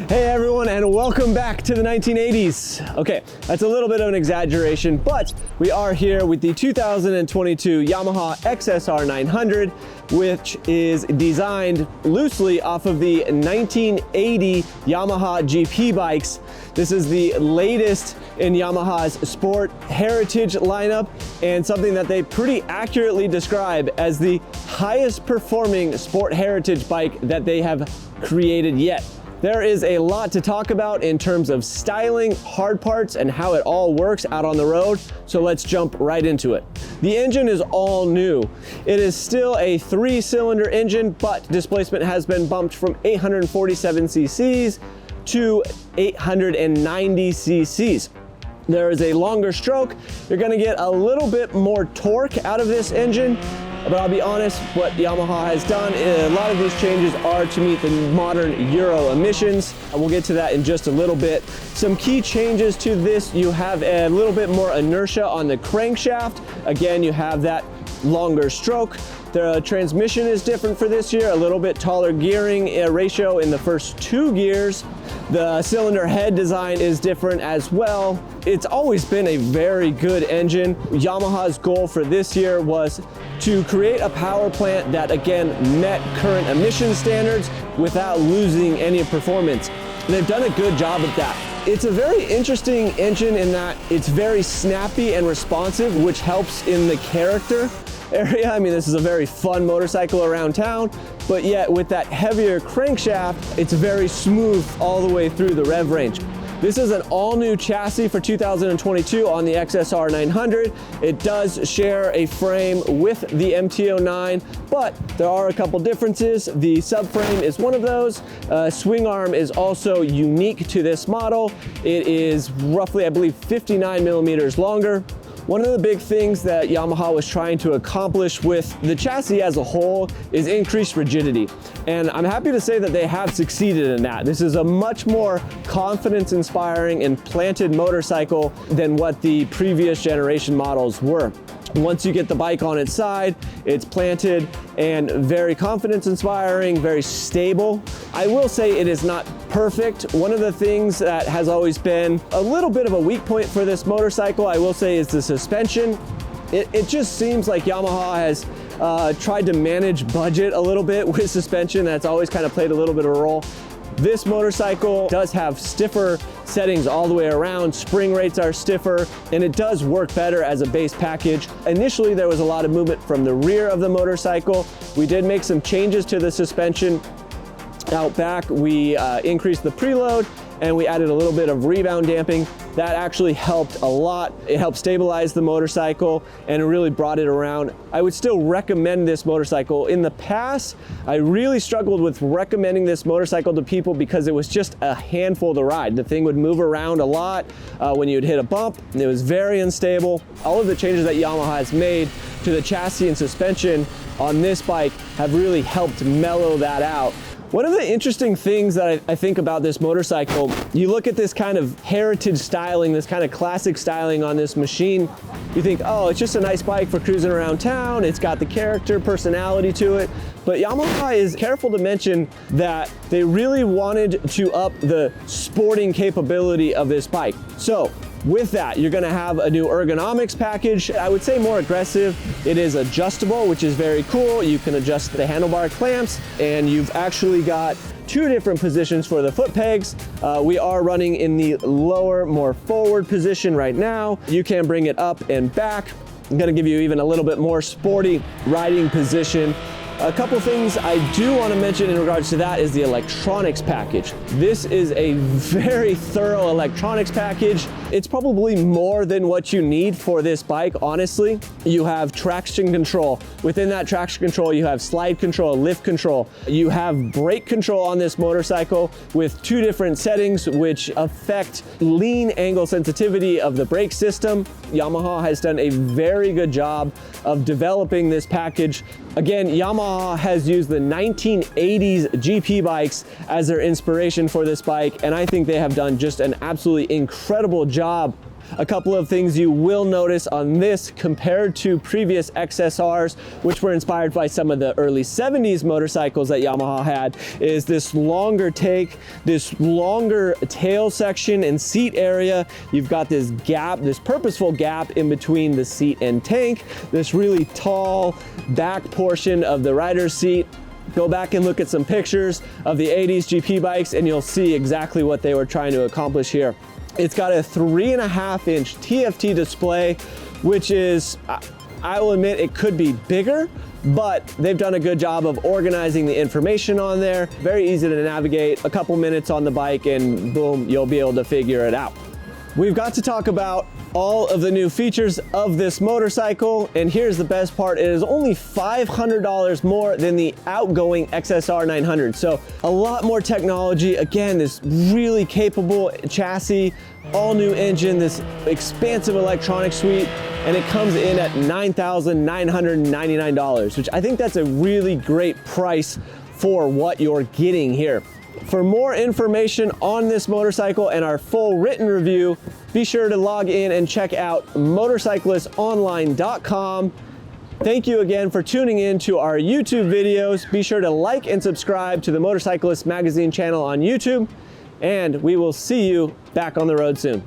Hey everyone, and welcome back to the 1980s. Okay, that's a little bit of an exaggeration, but we are here with the 2022 Yamaha XSR900, which is designed loosely off of the 1980 Yamaha GP bikes. This is the latest in Yamaha's sport heritage lineup, and something that they pretty accurately describe as the highest performing sport heritage bike that they have created yet. There is a lot to talk about in terms of styling, hard parts, and how it all works out on the road, so let's jump right into it. The engine is all new. It is still a 3-cylinder engine, but displacement has been bumped from 847 cc's to 890 cc's. There is a longer stroke. You're gonna get a little bit more torque out of this engine, but I'll be honest, what Yamaha has done, a lot of these changes are to meet the modern Euro emissions. We'll get to that in just a little bit. Some key changes to this: you have a little bit more inertia on the crankshaft. Again, you have that longer stroke. The transmission is different for this year, a little bit taller gearing ratio in the first 2 gears. The cylinder head design is different as well. It's always been a very good engine. Yamaha's goal for this year was to create a power plant that again met current emission standards without losing any performance. They've done a good job of that. It's a very interesting engine in that it's very snappy and responsive, which helps in the character area. I mean, this is a very fun motorcycle around town, but yet with that heavier crankshaft, it's very smooth all the way through the rev range. This is an all-new chassis for 2022 on the XSR900. It does share a frame with the MT-09, but there are a couple differences. The subframe is one of those. Swing arm is also unique to this model. It is roughly, I believe, 59 millimeters longer. One of the big things that Yamaha was trying to accomplish with the chassis as a whole is increased rigidity. And I'm happy to say that they have succeeded in that. This is a much more confidence-inspiring and planted motorcycle than what the previous generation models were. Once you get the bike on its side, it's planted and very confidence-inspiring, very stable. I will say it is not perfect. One of the things that has always been a little bit of a weak point for this motorcycle, I will say, is the suspension. It just seems like Yamaha has tried to manage budget a little bit with suspension. That's always kind of played a little bit of a role. This motorcycle does have stiffer settings all the way around. Spring rates are stiffer, and it does work better as a base package. Initially, there was a lot of movement from the rear of the motorcycle. We did make some changes to the suspension out back. We increased the preload, and we added a little bit of rebound damping. That actually helped a lot. It helped stabilize the motorcycle, and it really brought it around. I would still recommend this motorcycle. In the past, I really struggled with recommending this motorcycle to people because it was just a handful to ride. The thing would move around a lot when you'd hit a bump. It was very unstable. All of the changes that Yamaha has made to the chassis and suspension on this bike have really helped mellow that out. One of the interesting things that I think about this motorcycle, you look at this kind of heritage styling, this kind of classic styling on this machine, you think, oh, it's just a nice bike for cruising around town. It's got the character, personality to it. But Yamaha is careful to mention that they really wanted to up the sporting capability of this bike. So with that, you're gonna have a new ergonomics package. I would say more aggressive. It is adjustable, which is very cool. You can adjust the handlebar clamps, and you've actually got 2 different positions for the foot pegs. We are running in the lower, more forward position right now. You can bring it up and back. I'm gonna give you even a little bit more sporty riding position. A couple things I do want to mention in regards to that is the electronics package. This is a very thorough electronics package. It's probably more than what you need for this bike, honestly. You have traction control. Within that traction control, you have slide control, lift control. You have brake control on this motorcycle with 2 different settings which affect lean angle sensitivity of the brake system. Yamaha has done a very good job of developing this package. Again, Yamaha has used the 1980s GP bikes as their inspiration for this bike, and I think they have done just an absolutely incredible job A couple of things you will notice on this compared to previous XSRs, which were inspired by some of the early 70s motorcycles that Yamaha had, is this longer take, this longer tail section and seat area. You've got this gap, this purposeful gap in between the seat and tank, this really tall back portion of the rider's seat. Go back and look at some pictures of the 80s GP bikes and you'll see exactly what they were trying to accomplish here. It's got a 3.5-inch TFT display, which is, I will admit, it could be bigger, but they've done a good job of organizing the information on there. Very easy to navigate, a couple minutes on the bike and boom, you'll be able to figure it out. We've got to talk about all of the new features of this motorcycle, and here's the best part: it is only $500 more than the outgoing XSR900. So a lot more technology. Again, this really capable chassis, all new engine, this expansive electronic suite, and it comes in at $9,999, which I think that's a really great price for what you're getting here. For more information on this motorcycle and our full written review, be sure to log in and check out motorcyclistonline.com. Thank you again for tuning in to our YouTube videos. Be sure to like and subscribe to the Motorcyclist Magazine channel on YouTube, and we will see you back on the road soon.